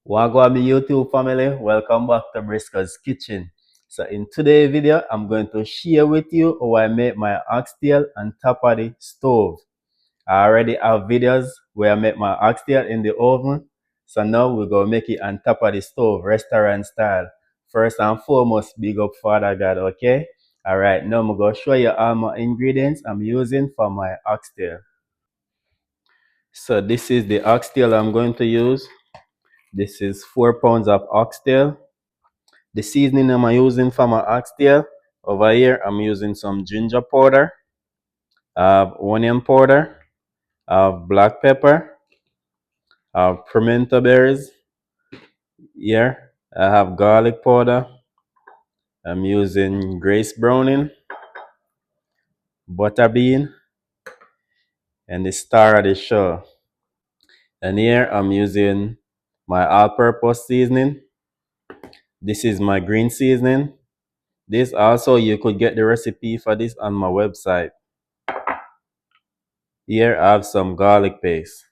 Wagwan my YouTube family, welcome back to Briscoe's Kitchen. So in today's video, I'm going to share with you how I make my oxtail on top of the stove. I already have videos where I make my oxtail in the oven. So now we're going to make it on top of the stove, restaurant style. First and foremost, big up Father God, okay? Alright, now I'm going to show you all my ingredients I'm using for my oxtail. So this is the oxtail I'm going to use. This is 4 pounds of oxtail. The seasoning I'm using for my oxtail, over here I'm using some ginger powder, I have onion powder, I have black pepper, I have pimento berries. Here I have garlic powder. I'm using grace browning, butter bean, and the star of the show. And here I'm using my all-purpose seasoning. This is my green seasoning. This also, you could get the recipe for this on my website. Here I have some garlic paste.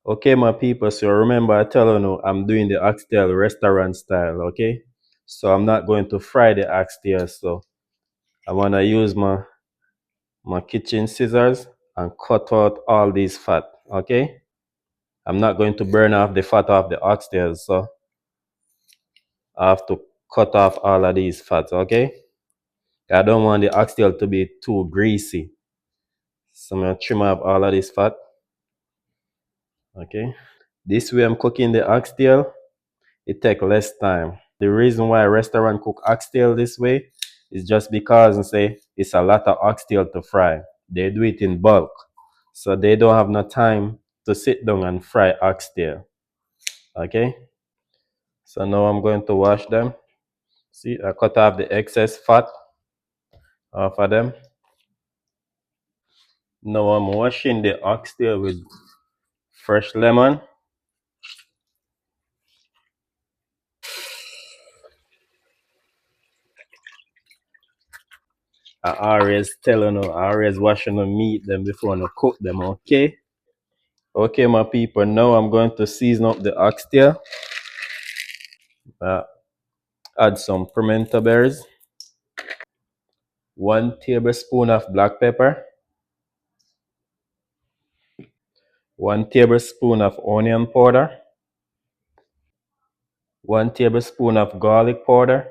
Okay, my people, so remember I tell you I'm doing the oxtail restaurant style, okay? So I'm not going to fry the oxtail, so I want to use my kitchen scissors and cut out all these fat, okay? I'm not going to burn off the fat off the oxtail, so I have to cut off all of these fats, okay? I don't want the oxtail to be too greasy. So I'm going to trim off all of this fat, okay? This way I'm cooking the oxtail, it takes less time. The reason why a restaurant cook oxtail this way is just because say it's a lot of oxtail to fry. They do it in bulk. So they don't have no time to sit down and fry oxtail. Okay? So now I'm going to wash them. See, I cut off the excess fat off of them. Now I'm washing the oxtail with fresh lemon. I always tell you, I always washing the meat them before I cook them, okay? Okay, my people, now I'm going to season up the oxtail. Uh, Add some pimento berries, 1 tablespoon of black pepper, 1 tablespoon of onion powder, 1 tablespoon of garlic powder,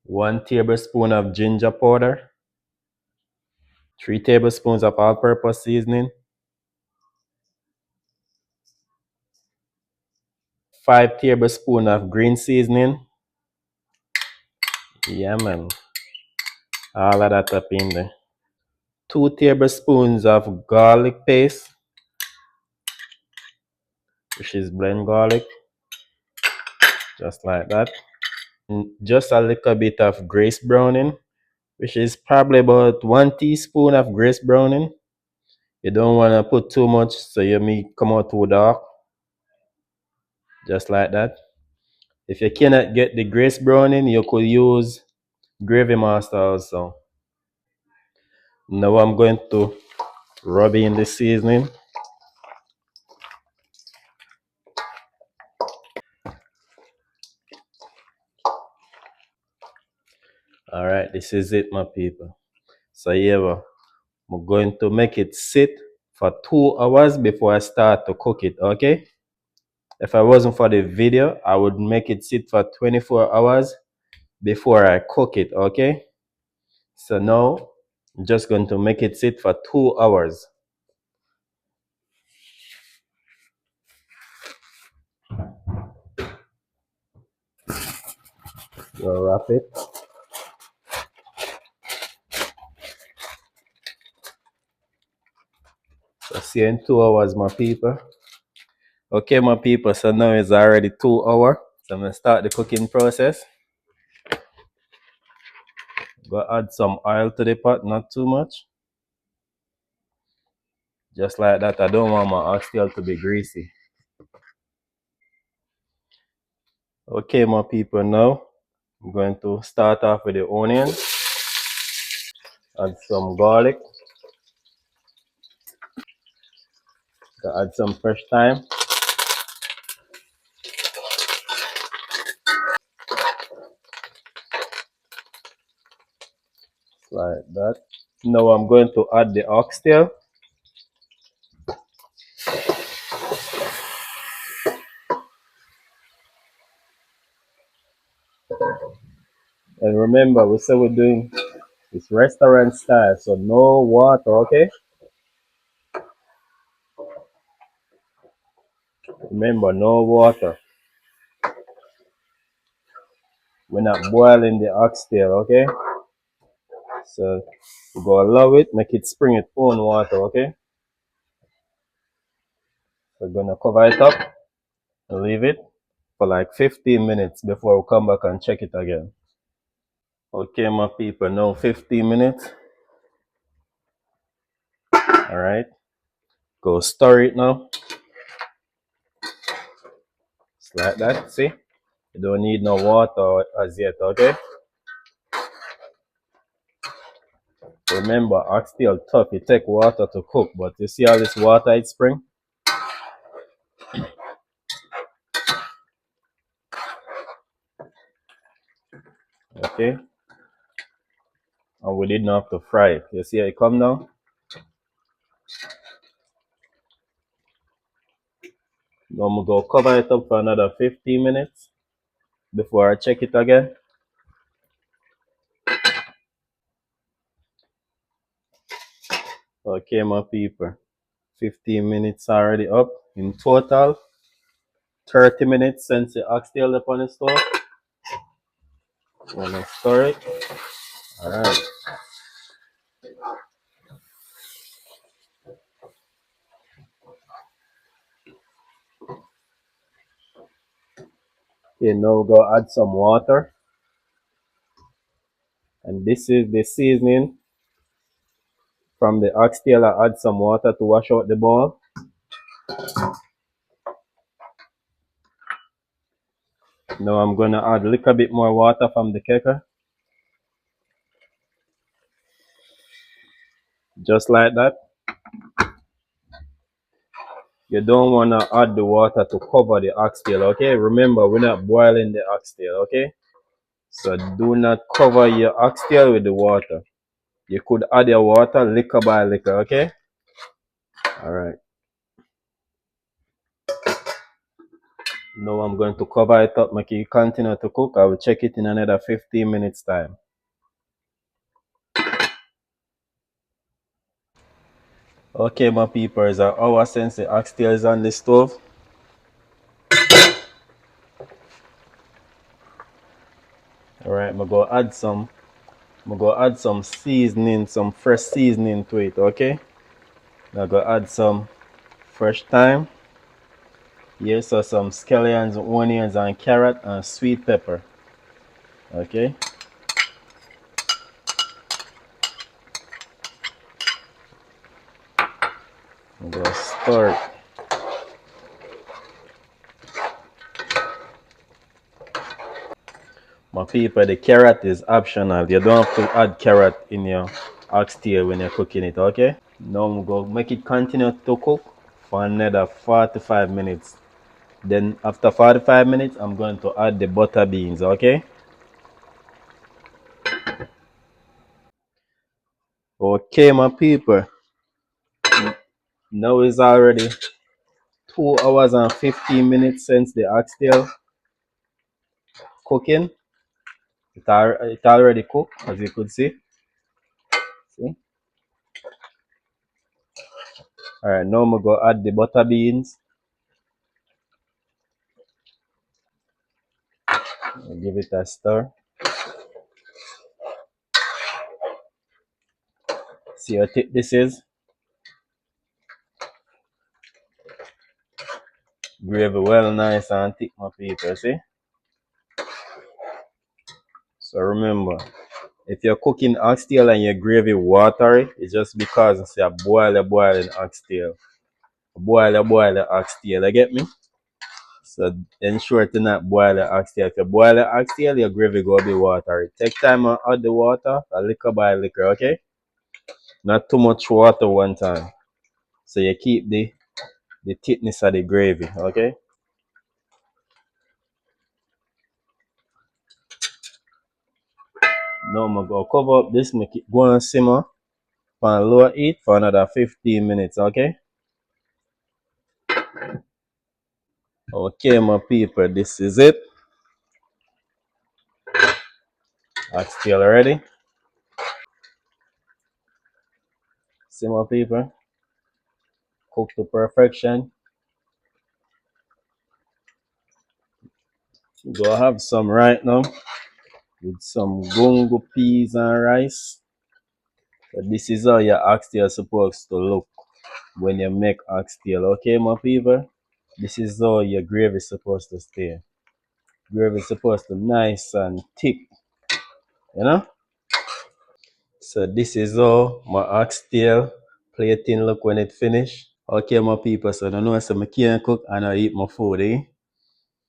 1 tablespoon of ginger powder, 3 tablespoons of all-purpose seasoning, 5 tablespoons of green seasoning. Yeah, man. All of that up in there. 2 tablespoons of garlic paste, which is blend garlic, just like that. Just a little bit of grace browning, which is probably about 1 teaspoon of grace browning. You don't want to put too much so your meat come out too dark. Just like that. If you cannot get the grace browning, you could use gravy master also. Now I'm going to rub in the seasoning. Alright, this is it, my people. So here I'm going to make it sit for 2 hours before I start to cook it, okay? If I wasn't for the video, I would make it sit for 24 hours before I cook it, okay? So now I'm just going to make it sit for 2 hours. We'll wrap it. So see you in 2 hours, my people. Okay, my people, so now it's already 2 hours. So I'm gonna start the cooking process. Go add some oil to the pot, not too much. Just like that. I don't want my oxtail to be greasy. Okay, my people, now I'm going to start off with the onion. Add some garlic. Add some fresh thyme. like that. Now I'm going to add the oxtail. And remember, we said we're doing this restaurant style, so no water, okay? Remember, no water. We're not boiling the oxtail, okay? So you go allow it, make it spring its own water, okay? We're gonna cover it up and leave it for like 15 minutes before we come back and check it again. Okay, my people, now 15 minutes. All right, go stir it now. Just like that, see? You don't need no water as yet, okay? Remember, oxtail tough, it take water to cook, but you see all this water it spring? Okay? And we didn't have to fry it. You see how it come now? Now I'm gonna cover it up for another 15 minutes before I check it again. Okay, my people. 15 minutes already up. In total, 30 minutes since the oxtail up on the stove. Wanna stir it? Alright. Okay, now we're gonna add some water. And this is the seasoning from the oxtail. I add some water to wash out the bowl. Now I'm gonna add a little bit more water from the kettle. Just like that. You don't wanna add the water to cover the oxtail, okay? Remember, we're not boiling the oxtail, okay? So do not cover your oxtail with the water. You could add your water liquor by liquor, okay? Alright. Now I'm going to cover it up, make it continue to cook. I will check it in another 15 minutes time. Okay, my people, it's an hour since the oxtail is on the stove. Alright, I'm gonna add some seasoning, some fresh seasoning to it, okay? I'm gonna add some fresh thyme. Yes, so some scallions, onions, and carrot and sweet pepper. Okay. I'm gonna stir it. My people, the carrot is optional. You don't have to add carrot in your oxtail when you're cooking it, okay? Now I'm going to make it continue to cook for another 45 minutes. Then after 45 minutes, I'm going to add the butter beans, okay? Okay, my people. Now it's already 2 hours and 15 minutes since the oxtail cooking. It already cooked, as you could see. See? Alright, now I'm going to add the butter beans. I'll give it a stir. See how thick this is? Gravy well nice and thick, my people, see? So remember, if you're cooking oxtail and your gravy watery, it's just because it's a boiling oxtail. Boil the oxtail, you get me? So ensure to not boil the oxtail. If you boil the oxtail, your gravy go be watery. Take time and add the water, a liquor by liquor, okay? Not too much water one time. So you keep the thickness of the gravy, okay? Now I'm gonna cover up this, make it go and simmer on low heat for another 15 minutes, okay? Okay, my people, this is it. Oxtail ready. See my people, cook to perfection. Go have some right now with some gungo peas and rice. So this is how your oxtail supposed to look when you make oxtail, okay, my people? This is how your gravy is supposed to stay. Gravy is supposed to nice and thick, you know? So this is how my oxtail plating look when it finish. Okay, my people, so I know so I can't cook and I eat my food, eh?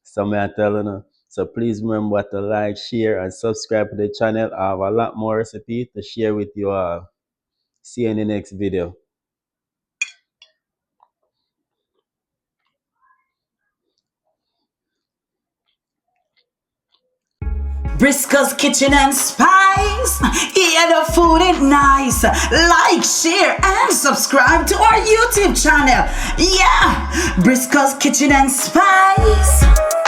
So I tell you. So please remember to like, share, and subscribe to the channel. I have a lot more recipe to share with you all. See you in the next video. Briscoe's Kitchen and Spice. Yeah, the food is nice. Like, share, and subscribe to our YouTube channel. Yeah, Briscoe's Kitchen and Spice.